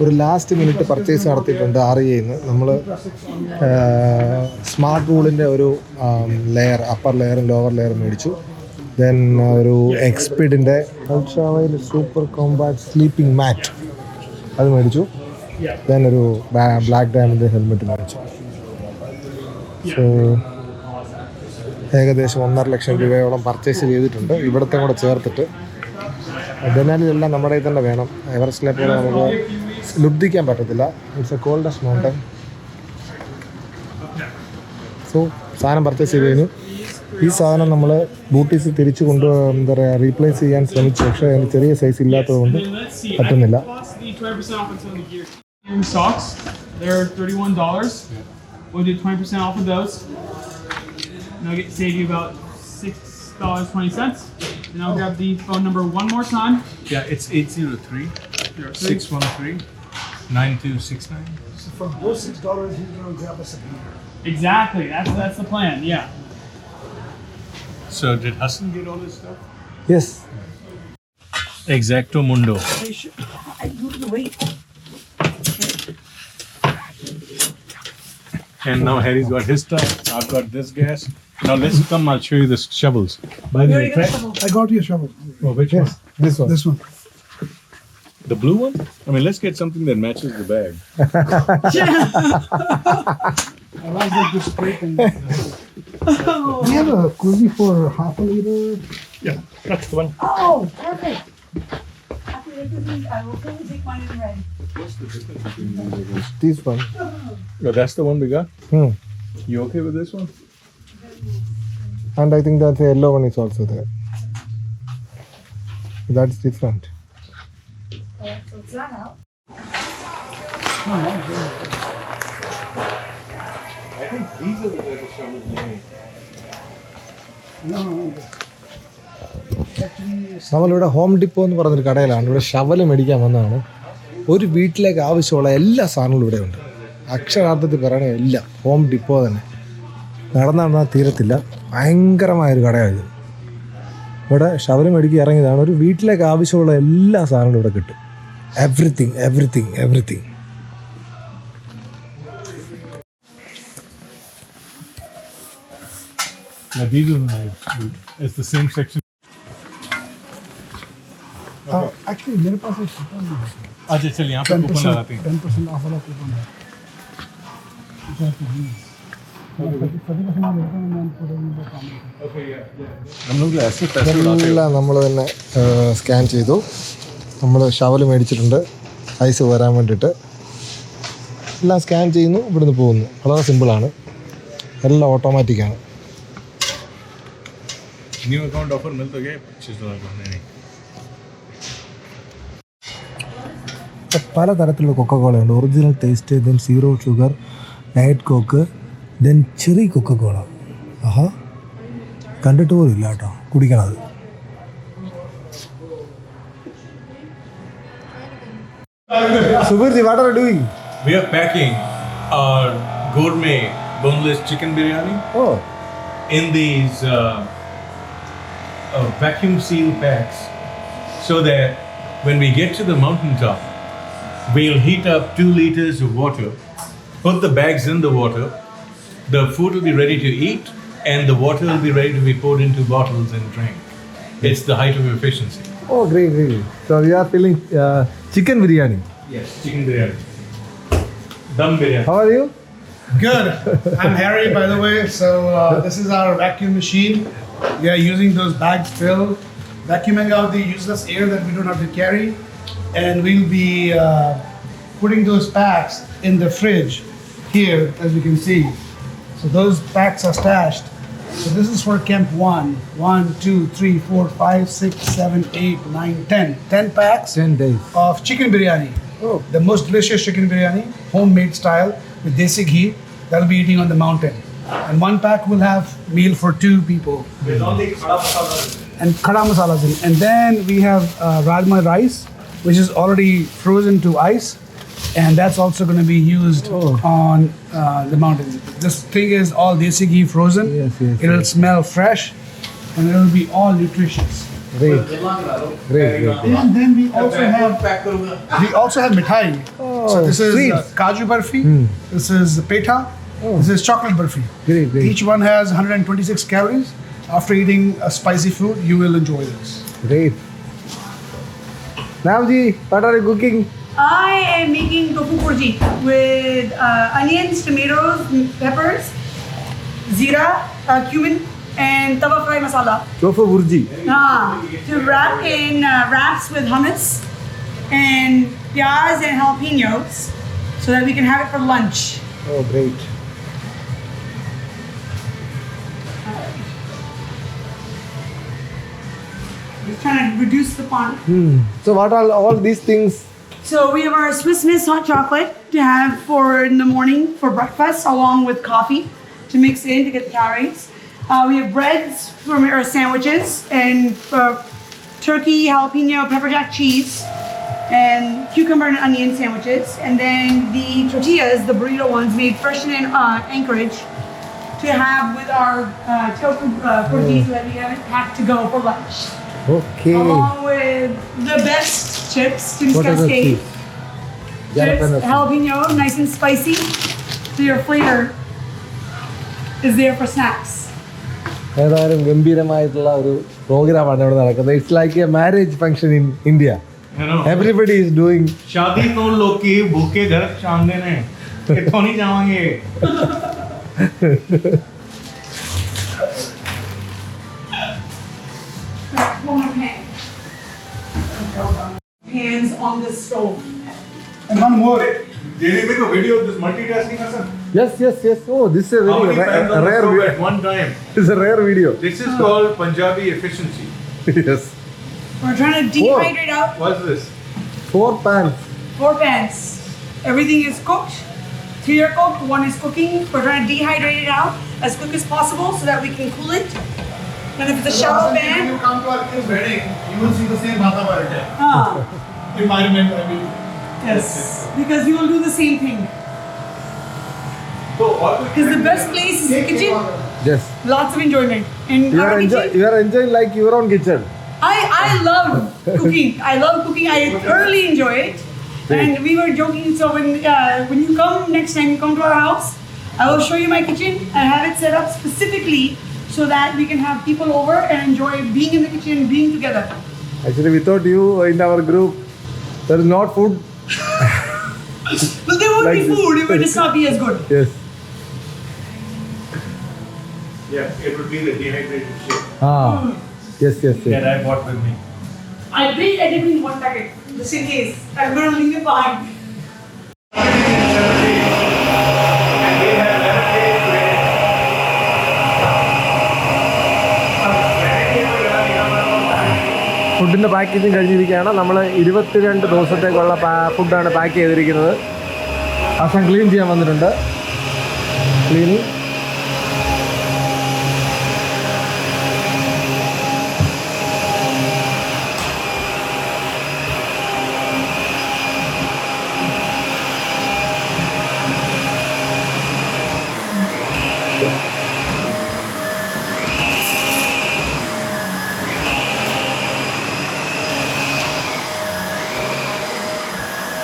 ഒരു last minute purchase നടത്തിയിട്ടുണ്ട് REAന്ന്. നമ്മൾ സ്മാർട്ട് റൂളിൻ്റെ ഒരു ലെയർ, അപ്പർ ലെയറും ലോവർ ലെയറും മേടിച്ചു. ദെൻ ഒരു എക്സ്പീഡിൻ്റെ അൾട്രാവൈഡ് സൂപ്പർ കോമ്പാക്ട് സ്ലീപ്പിംഗ് മാറ്റ് അത് മേടിച്ചു. ദെൻ ഒരു ബ്ലാക്ക് ഡയമണ്ട് ഹെൽമെറ്റ് മേടിച്ചു. സോ ഏകദേശം 1.5 ലക്ഷം രൂപയോളം പർച്ചേസ് ചെയ്തിട്ടുണ്ട്, ഇവിടുത്തെ കൂടെ ചേർത്തിട്ട്. ഡെനാലിലെല്ലാം നമ്മുടെ കയ്യിൽ തന്നെ വേണം. എവറസ്റ്റിലെ പോലെ നമുക്ക് ലുബ്ധിക്കാൻ പറ്റത്തില്ല. It's A coldest mountain. So സാധനം പർച്ചേസ് ചെയ്ത് കഴിഞ്ഞു. ഈ സാധനം നമ്മൾ ബൂട്ടീസ് തിരിച്ച് എന്താ പറയുക, റീപ്ലേസ് ചെയ്യാൻ ശ്രമിച്ചു. പക്ഷേ അതിന് ചെറിയ സൈസ് ഇല്ലാത്തത് കൊണ്ട് പറ്റുന്നില്ല. We'll do 20% off of those. And I'll save you about $6.20. And I'll grab the phone number one more time. Yeah, it's 803-613-9269. So for those $6, you're going to grab us a beer. Exactly. That's the plan. Yeah. So did Hassan get all this stuff? Yes. Exacto Mundo. Wait. And now Harry's got his stuff. I've got this gas. Now let's come. I'll show you the shovels. By the way, I got your shovel. oh, which one? This one. This one. The blue one? I mean, let's get something that matches the bag. I like that this spray thing. Do you have a koozie for half a liter? Yeah, that's the one. Oh, perfect. After this, I will fully take mine in red. What's the difference between these? This one. Oh, that's the one we got? You okay with this one? And I think that the yellow one is also there. That's different. So it's not out. I think these are the better shovels you need. No. നമ്മളിവിടെ home depot എന്ന് പറഞ്ഞൊരു കടയിലാണ്. ഇവിടെ shovel മേടിക്കാൻ വന്നതാണ്. ഒരു വീട്ടിലേക്ക് ആവശ്യമുള്ള എല്ലാ സാധനങ്ങളും ഇവിടെ ഉണ്ട്. അക്ഷരാർത്ഥത്തിൽ പറയണ എല്ലാം ഹോം ഡിപ്പോ തന്നെ. നടന്നാൽ തീരത്തില്ല. ഭയങ്കരമായൊരു കടയാണ്. ഇവിടെ ഷവല് മേടിക്കാൻ ഇറങ്ങിയതാണ്. ഒരു വീട്ടിലേക്ക് ആവശ്യമുള്ള എല്ലാ സാധനങ്ങളും ഇവിടെ കിട്ടും. Everything. Now these are nice. It's the same section. Actually, मेरे पास एक कूपन है. अच्छा चल यहाँ पे कूपन लगाते हैं. 10% off वाला कूपन है. हम लोग ऐसे पैसे उड़ाते हैं. എല്ലാം നമ്മൾ തന്നെ സ്കാൻ ചെയ്തു. നമ്മൾ ഷവല് മേടിച്ചിട്ടുണ്ട് ഐസ് വരാൻ വേണ്ടിയിട്ട്. എല്ലാം സ്കാൻ ചെയ്യുന്നു, ഇവിടുന്ന് പോകുന്നു. വളരെ സിമ്പിളാണ്, എല്ലാം ഓട്ടോമാറ്റിക്കാണ്. न्यू अकाउंट ऑफर मिल तो गया $25 का. नहीं പല തരത്തിലുള്ള കൊക്കക്കോളയുണ്ട്. Original taste, then zero sugar, diet coke, then cherry Coca Cola. ആഹാ, കണ്ടിട്ട് പോലും ഇല്ല കേട്ടോ, കുടിക്കണത്. Subirji, what are you doing? We are packing our gourmet boneless chicken biryani Oh, in these vacuum seal packs, so that when we get to the mountaintop, we'll heat up 2 liters of water, put the bags in the water, the food will be ready to eat, and the water will be ready to be poured into bottles and drank. It's the height of efficiency. oh, great. So we are feeling chicken biryani. Yes, chicken biryani. Dum biryani. How are you? Good. I'm Harry, by the way. So this is our vacuum machine. We are using those bags filled, vacuuming out the useless air that we don't have to carry, and we'll be putting those packs in the fridge here, as you can see. So those packs are stashed. So this is for Camp 1. 1, 2, 3, 4, 5, 6, 7, 8, 9, 10. 10 packs 10 days. of chicken biryani. Oh. The most delicious chicken biryani, homemade style, with desi ghee, that'll be eating on the mountain. And one pack will have meal for 2 people. With only And khada masalas in. And then we have rajma rice, which is already frozen to ice. And that's also going to be used on the mountain. This thing is all desi ghee frozen. Yes. It'll smell fresh and it'll be all nutritious. Great. Great. And then we also have mithai. Oh, So this is sweets. kaju barfi. This is petha. This is chocolate barfi. Great. Each one has 126 calories. After eating a spicy food, you will enjoy this. Great. Navji, what are you cooking? I am making tofu burji with onions, tomatoes, peppers, zira, cumin, and tawa fry masala. Tofu burji. To wrap in wraps with hummus and pyaz and jalapenos so that we can have it for lunch. Oh, great. Just trying to reduce the fun. So what are all these things? So we have our Swiss Miss hot chocolate to have for in the morning for breakfast, along with coffee to mix in to get the calories. We have breads for our sandwiches and turkey, jalapeno, pepper jack cheese, and cucumber and onion sandwiches. And then the tortillas, the burrito ones, made fresh in Anchorage to have with our tofu burji so that we have it packed to go for lunch. Okay. Along with the best chips, Tim's What are the Cascade. chips? Chips, Jalapeno. jalapeno, nice and spicy. So your flavor is there for snacks. ഏതായാലും ഗംഭീരമായിട്ടുള്ള ഒരു പ്രോഗ്രാമാണ് ഇവിടെ നടക്കുന്നത്. It's like A marriage function in India. Everybody is doing. शादी तो लोग की भूखे घर चांदे ने कितों नहीं जावांगे. One more pan. Pans on the stove. And one more. Did you make a video of this multitasking person? Yes. Oh, this is a How very many pans on the rare stove video. at one time? It's a rare video. This is called Punjabi efficiency. Yes. We're trying to dehydrate out What's this? 4 pans. 4 pans. Everything is cooked. 3 are cooked, 1 is cooking. We're trying to dehydrate it out as quick as possible so that we can cool it. And if it's a shallow When pan, you come to our kid's wedding, you will see the same Bhatha environment. I mean, yes, because we will do the same thing. So all Because the best place is the kitchen. Yes. Lots of enjoyment. And our kitchen, You are enjoying like your own kitchen. I love cooking. I love cooking. I thoroughly enjoy it. And we were joking. So when you come next time, you come to our house, I will show you my kitchen and have it set up specifically so that we can have people over and enjoy being in the kitchen, being together. Actually, without you in our group, there is not food. But there would Like be this. food. It would just not be as good. Yes. Yeah, it would be the dehydrated shit Yes. that I bought with me. I did bring 1 packet just in case. I'm going to leave it behind. ഫുഡിൻ്റെ packaging കഴിഞ്ഞിരിക്കുകയാണ്. നമ്മൾ 22 ദിവസത്തേക്കുള്ള ഫുഡാണ് pack ചെയ്തിരിക്കുന്നത്. Assam clean ചെയ്യാൻ വന്നിട്ടുണ്ട്. Cleaning.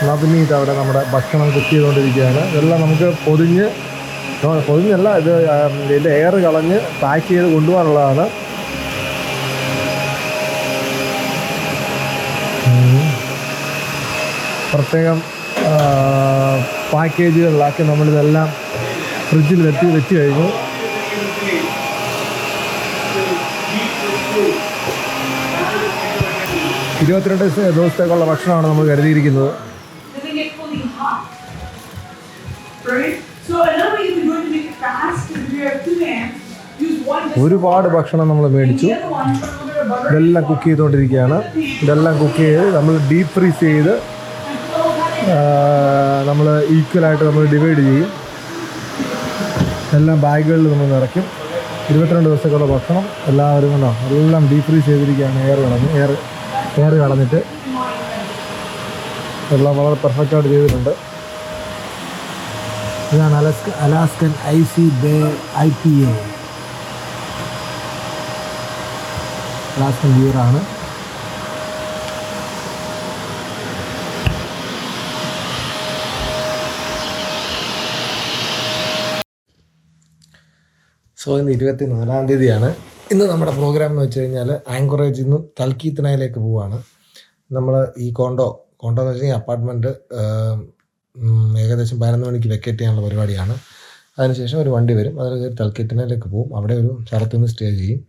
Navneet അവിടെ നമ്മുടെ ഭക്ഷണം കുക്ക് ചെയ്തുകൊണ്ടിരിക്കുകയാണ്. ഇതെല്ലാം നമുക്ക് പൊതിഞ്ഞല്ല, ഇത് ഇതിൻ്റെ എയർ കളഞ്ഞ് പാക്ക് ചെയ്ത് കൊണ്ടുപോകാനുള്ളതാണ്. പ്രത്യേകം പാക്കേജുകളിലാക്കി നമ്മളിതെല്ലാം ഫ്രിഡ്ജിൽ വെച്ച് കഴിഞ്ഞു. ഇരുപത്തിരണ്ട് ദിവസത്തേക്കുള്ള ഭക്ഷണമാണ് നമ്മൾ കരുതിയിരിക്കുന്നത്. Doesn't get fully hot. Right? So another way you can do it to make it fast is if you have 2 pans, use one just ഒരുപാട് ഭക്ഷണം നമ്മൾ and മേടിച്ചു. the other one put a little bit of butter ഇതെല്ലാം cook ചെയ്തുകൊണ്ടിരിക്കുകയാണ്. ഇതെല്ലാം cook ചെയ്ത് നമ്മൾ deep freeze ചെയ്ത് and flow that in. നമ്മൾ ഈക്വലായിട്ട് നമ്മൾ ഡിവൈഡ് ചെയ്യും. എല്ലാം ബാഗുകളിൽ നമ്മൾ നിറയ്ക്കും. 22 ദിവസത്തേക്കുള്ള ഭക്ഷണം എല്ലാവരും കൊണ്ടോ എല്ലാം ഡീപ്പ് ഫ്രീസ് ചെയ്തിരിക്കുകയാണ്. എയർ കളഞ്ഞിട്ട് എല്ലാം വളരെ പെർഫെക്റ്റായിട്ട് ചെയ്തിട്ടുണ്ട്. ഇതാണ് Alaskan IC bay IPA. Alaskan ബിയറാണ്. സോ ഇന്ന് 24-ാം തീയതിയാണ്. ഇന്ന് നമ്മുടെ പ്രോഗ്രാം എന്ന് വെച്ച് കഴിഞ്ഞാൽ ആങ്കറേജിൽ നിന്നും തൽക്കീത്തനയിലേക്ക് പോവുകയാണ്. നമ്മൾ ഈ കോണ്ടോ എന്ന് വെച്ച് കഴിഞ്ഞാൽ അപ്പാർട്ട്മെൻറ്റ് ഏകദേശം 11 മണിക്ക് വെക്കേറ്റ് ചെയ്യാനുള്ള പരിപാടിയാണ്. അതിനുശേഷം ഒരു വണ്ടി വരും, അതിൽ കയറി തൽക്കീത്തനയിലേക്ക് പോകും. അവിടെ ഒരു സ്ഥലത്ത് നിന്ന് സ്റ്റേ ചെയ്യും.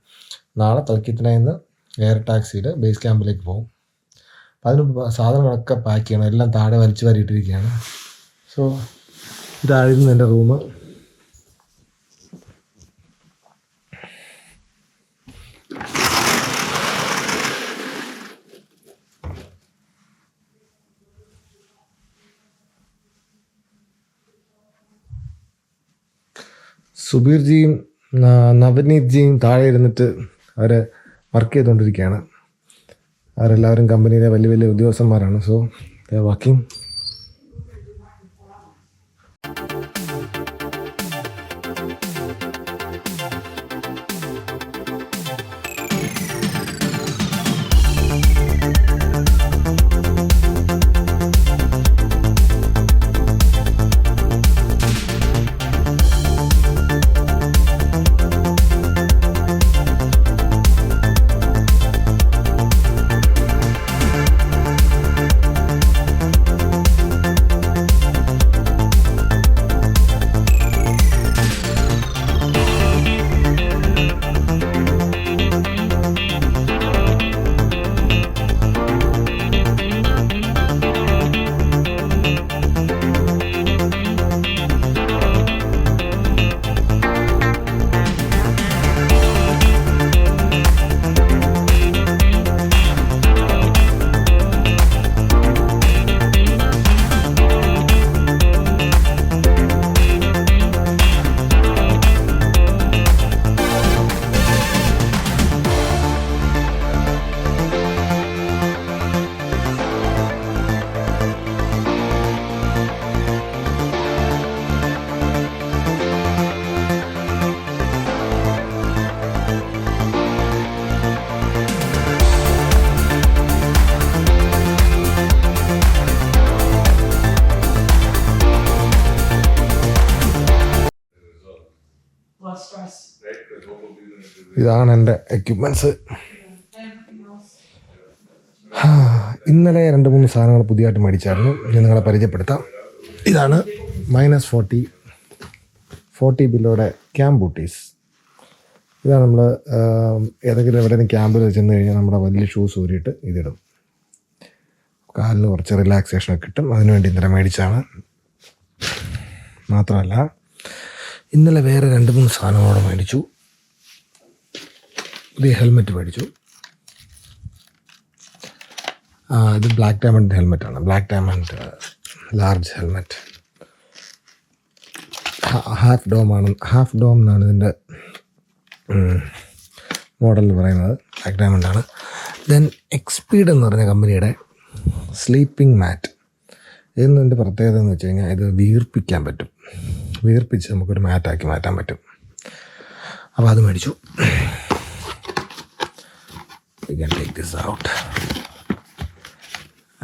നാളെ തൽക്കീത്തനയിൽ നിന്ന് എയർ ടാക്സിയിൽ ബേസ് ക്യാമ്പിലേക്ക് പോകും. അപ്പം അതിന് സാധനങ്ങളൊക്കെ പാക്ക് ചെയ്യണം. എല്ലാം താഴെ വലിച്ചു വാരിയിട്ടിരിക്കുകയാണ്. സോ ഇതായിരുന്നു എൻ്റെ റൂം. സുബീർജിയും നവനീത്ജിയും താഴെ ഇരുന്നിട്ട് അവർ വർക്ക് ചെയ്തുകൊണ്ടിരിക്കുകയാണ്. അവരെല്ലാവരും കമ്പനിയിലെ വലിയ വലിയ ഉദ്യോഗസ്ഥന്മാരാണ്. So they are working. ഇതാണ് എൻ്റെ എക്യുപ്മെൻറ്റ്സ്. ഇന്നലെ 2-3 സാധനങ്ങൾ പുതിയതായിട്ട് മേടിച്ചായിരുന്നു. ഞാൻ നിങ്ങളെ പരിചയപ്പെടുത്താം. ഇതാണ് -40 ബില്ലോടെ ക്യാമ്പ് ബൂട്ടീസ്. ഇതാണ് നമ്മൾ ഏതെങ്കിലും എവിടെയെങ്കിലും ക്യാമ്പിൽ ചെന്ന് കഴിഞ്ഞാൽ നമ്മുടെ വലിയ ഷൂസ് ഊരിയിട്ട് ഇതിടും. കാലിന് കുറച്ച് റിലാക്സേഷനൊക്കെ കിട്ടും. അതിനുവേണ്ടി ഇന്നലെ മേടിച്ചാണ്. മാത്രമല്ല ഇന്നലെ വേറെ 2-3 സാധനങ്ങളോടെ മേടിച്ചു. പുതിയ ഹെൽമെറ്റ് മേടിച്ചു. ഇത് ബ്ലാക്ക് ഡയമണ്ട് ഹെൽമെറ്റാണ്. Black diamond large helmet. Half dome എന്നാണ് ഇതിൻ്റെ മോഡൽ എന്ന് പറയുന്നത്. ബ്ലാക്ക് ഡയമണ്ടാണ്. ദെൻ എക്സ്പീഡ് എന്ന് പറഞ്ഞ കമ്പനിയുടെ സ്ലീപ്പിംഗ് മാറ്റ്. ഇതിൻ്റെ പ്രത്യേകത എന്ന് വെച്ച് കഴിഞ്ഞാൽ ഇത് വീർപ്പിക്കാൻ പറ്റും. വീർപ്പിച്ച് നമുക്കൊരു മാറ്റാക്കി മാറ്റാൻ പറ്റും. അപ്പോൾ അത് മേടിച്ചു. We can take this out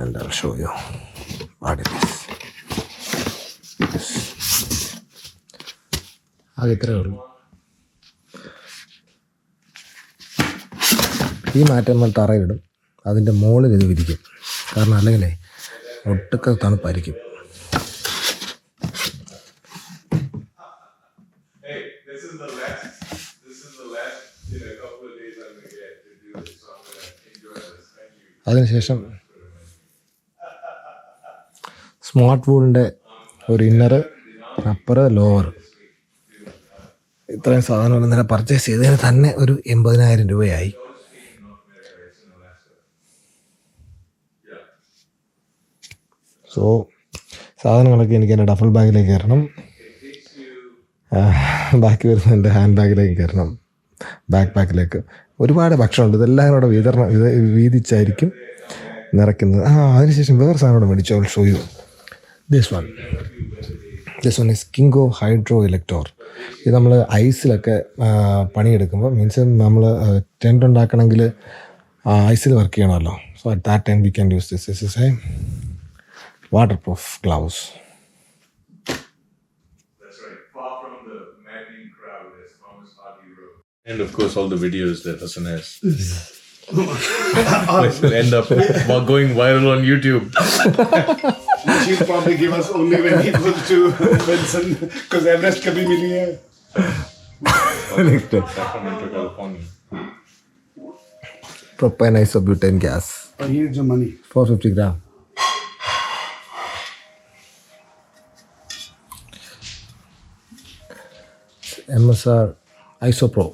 and I'll show you what it is. അത് ഇത്രയേ ഉള്ളൂ. ഈ മാറ്റം നമ്മൾ തറയിടും. അതിൻ്റെ മുകളിൽ ഇത് വിരിക്കും. കാരണം അല്ലെങ്കിലേ ഒട്ടുക്ക തണുപ്പായിരിക്കും. അതിനുശേഷം സ്മാർട്ട് വൂളിൻ്റെ ഒരു ഇന്നറ്, അപ്പറ്, ലോവർ, ഇത്രയും സാധനങ്ങൾ ഇന്നലെ പർച്ചേസ് ചെയ്തതിന് തന്നെ ഒരു 80,000 രൂപയായി. സോ സാധനങ്ങളൊക്കെ എനിക്ക് എൻ്റെ ഡഫൽ ബാഗിലേക്ക് കയറണം. ബാക്കി വരുന്ന എൻ്റെ ഹാൻഡ് ബാഗിലേക്ക് കയറണം. ബാക്ക് പാക്കിലേക്ക് ഒരുപാട് ഭക്ഷണമുണ്ട്. ഇതെല്ലാം കൂടെ വീതിച്ചായിരിക്കും നിറയ്ക്കുന്നത്. അതിനുശേഷം വേറെ സാധനം കൂടെ മേടിച്ചു. I will show you this one is Kinco hydro ഇലക്ട്രോർ. ഇത് നമ്മൾ ഐസിലൊക്കെ പണിയെടുക്കുമ്പോൾ, മീൻസ് നമ്മൾ ടെൻറ്റ് ഉണ്ടാക്കണമെങ്കിൽ ഐസിൽ വർക്ക് ചെയ്യണമല്ലോ. So at that time we can use this. This is a waterproof gloves. That's right. Far from the maddening crowd as Thomas And of course, all the videos that Hassan has. Which will end up going viral on YouTube. She'll probably give us only when he goes to Benson because Everest kabhi mili hai. Sacramento, California. Propane isobutane gas. Oh, here's your money. 450 gram. MSR Isopro.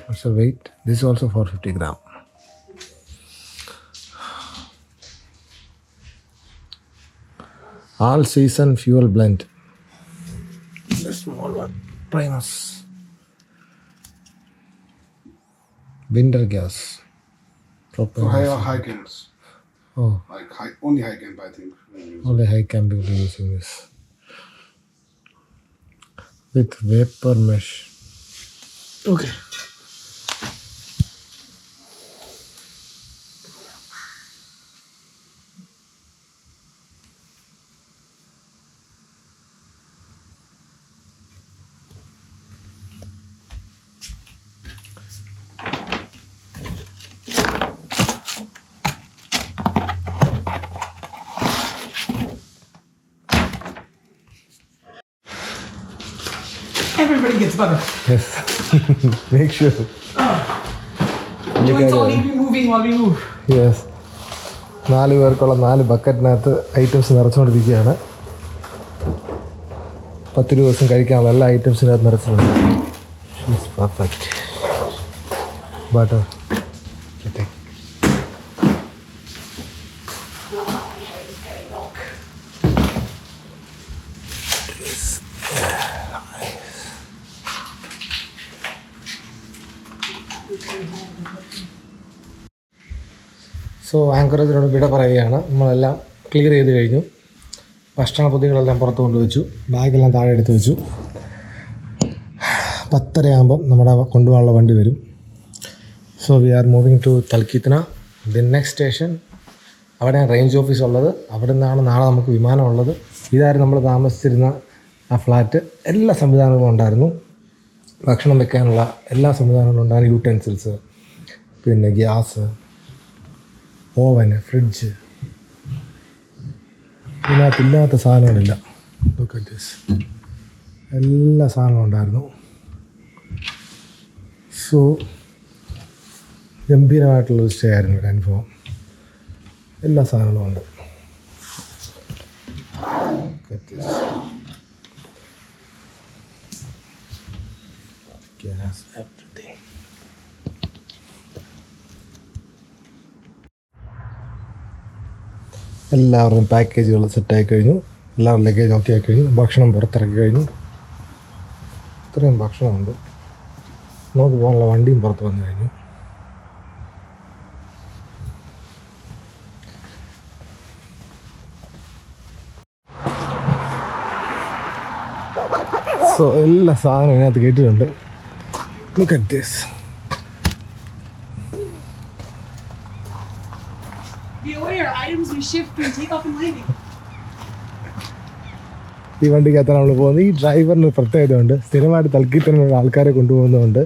What's the weight? This is also 450 gram. All season fuel blend. The small one. Primus. Winter gas. So high camps. Oh, Like only high camp, I think. only high camp will be using this. With vapor mesh. Okay. Everybody gets butter. Yes. Make sure. Joints only be moving while we move. Yes. 4 പേർക്കുള്ള 4 ബക്കറ്റിനകത്ത് items നിറച്ചുകൊണ്ടിരിക്കുകയാണ്. 10 ദിവസം കഴിക്കാനുള്ള എല്ലാ ഐറ്റംസിനകത്ത് നിറച്ചിട്ടുണ്ട്. She's perfect. Butter. So ആങ്കറേജിനോട് വിട പറയുകയാണ്. നമ്മളെല്ലാം ക്ലിയർ ചെയ്ത് കഴിഞ്ഞു. ഭക്ഷണ പൊതികളെല്ലാം പുറത്ത് കൊണ്ടുവച്ചു. ബാഗെല്ലാം താഴെ എടുത്ത് വെച്ചു. 10:30 ആകുമ്പം നമ്മുടെ കൊണ്ടുപോകാനുള്ള വണ്ടി വരും. So we are moving to Talkeetna. Then next station അവിടെയാണ് റേഞ്ച് ഓഫീസ് ഉള്ളത്. അവിടെ നിന്നാണ് നാളെ നമുക്ക് വിമാനം ഉള്ളത്. ഇതായിരുന്നു നമ്മൾ താമസിച്ചിരുന്ന ആ ഫ്ലാറ്റ്. എല്ലാ സംവിധാനങ്ങളും ഉണ്ടായിരുന്നു. ഭക്ഷണം വെക്കാനുള്ള എല്ലാ സംവിധാനങ്ങളും ഉണ്ടായിരുന്നു. യൂട്ടൻസിൽസ്, പിന്നെ ഗ്യാസ്, ഓവന്, ഫ്രിഡ്ജ്, ഇതിനകത്തില്ലാത്ത സാധനങ്ങളില്ല. എല്ലാ സാധനവും ഉണ്ടായിരുന്നു. സോ ഗംഭീരമായിട്ടുള്ളൊരു സ്റ്റേ ആയിരുന്നു ഒരു അനുഭവം. എല്ലാ സാധനങ്ങളും ഉണ്ട്. Gas, everything. എല്ലാവരുടെയും പാക്കേജുകൾ സെറ്റായി കഴിഞ്ഞു. എല്ലാവരും ലഗേജ് ഓക്കെ ആയി കഴിഞ്ഞു. ഭക്ഷണം പുറത്തിറക്കി കഴിഞ്ഞു. ഇത്രയും ഭക്ഷണമുണ്ട്. നമുക്ക് പോകാനുള്ള വണ്ടിയും പുറത്ത് വന്നു കഴിഞ്ഞു. സോ എല്ലാ സാധനവും ഇതിനകത്ത് കേട്ടിട്ടുണ്ട്. Look at this. Be aware, items we shift during takeoff and landing. ഈ വണ്ടിക്കകത്താണ് നമ്മൾ പോകുന്നത്. ഈ ഡ്രൈവറിന് പ്രത്യേകതയുണ്ട്. സ്ഥിരമായിട്ട് തൽക്കീത്തനുള്ള ആൾക്കാരെ കൊണ്ടുപോകുന്നതുകൊണ്ട്